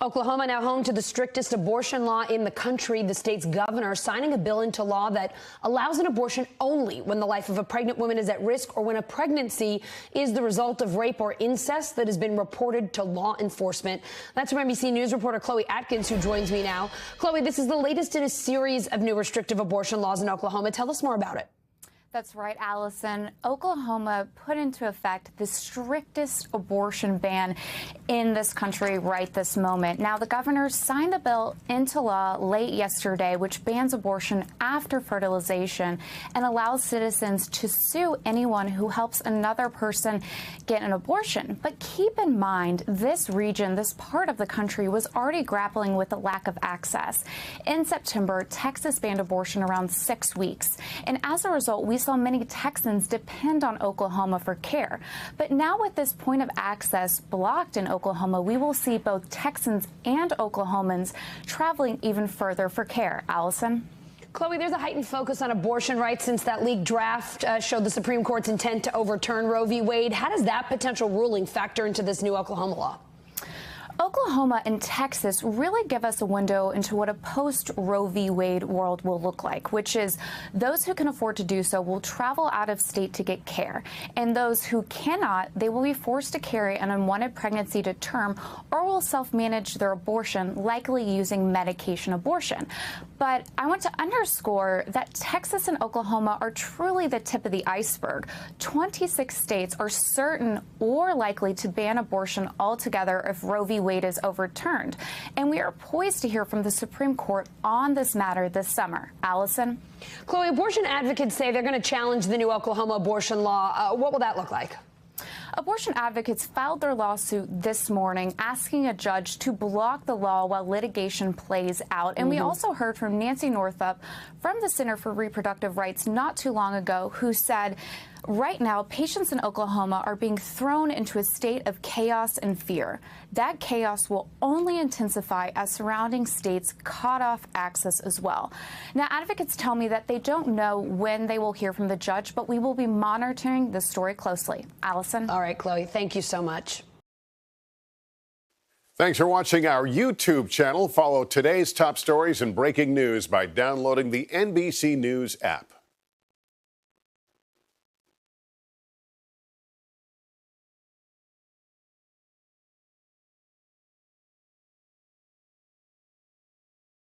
Oklahoma now home to the strictest abortion law in the country. The state's governor signing a bill into law that allows an abortion only when the life of a pregnant woman is at risk or when a pregnancy is the result of rape or incest that has been reported to law enforcement. That's from NBC News reporter Chloe Atkins, who joins me now. Chloe, this is the latest in a series of new restrictive abortion laws in Oklahoma. Tell us more about it. That's right, Allison. Oklahoma put into effect the strictest abortion ban in this country right this moment. Now, the governor signed the bill into law late yesterday, which bans abortion after fertilization and allows citizens to sue anyone who helps another person get an abortion. But keep in mind, this region, this part of the country, was already grappling with the lack of access. In September, Texas banned abortion around 6 weeks. And as a result, we saw many Texans depend on Oklahoma for care. But now with this point of access blocked in Oklahoma, we will see both Texans and Oklahomans traveling even further for care. Allison? Chloe, there's a heightened focus on abortion rights since that leaked draft showed the Supreme Court's intent to overturn Roe v. Wade. How does that potential ruling factor into this new Oklahoma law? Oklahoma and Texas really give us a window into what a post-Roe v. Wade world will look like, which is those who can afford to do so will travel out of state to get care, and those who cannot, they will be forced to carry an unwanted pregnancy to term or will self-manage their abortion, likely using medication abortion. But I want to underscore that Texas and Oklahoma are truly the tip of the iceberg. 26 states are certain or likely to ban abortion altogether if Roe v. Wade is overturned. And we are poised to hear from the Supreme Court on this matter this summer. Allison? Chloe, abortion advocates say they're going to challenge the new Oklahoma abortion law. What will that look like? Abortion advocates filed their lawsuit this morning asking a judge to block the law while litigation plays out. And we also heard from Nancy Northup from the Center for Reproductive Rights not too long ago, who said right now patients in Oklahoma are being thrown into a state of chaos and fear. That chaos will only intensify as surrounding states cut off access as well. Now, advocates tell me that they don't know when they will hear from the judge, but we will be monitoring the story closely. Allison? All right, Chloe, thank you so much. Thanks for watching our YouTube channel. Follow today's top stories and breaking news by downloading the NBC News app.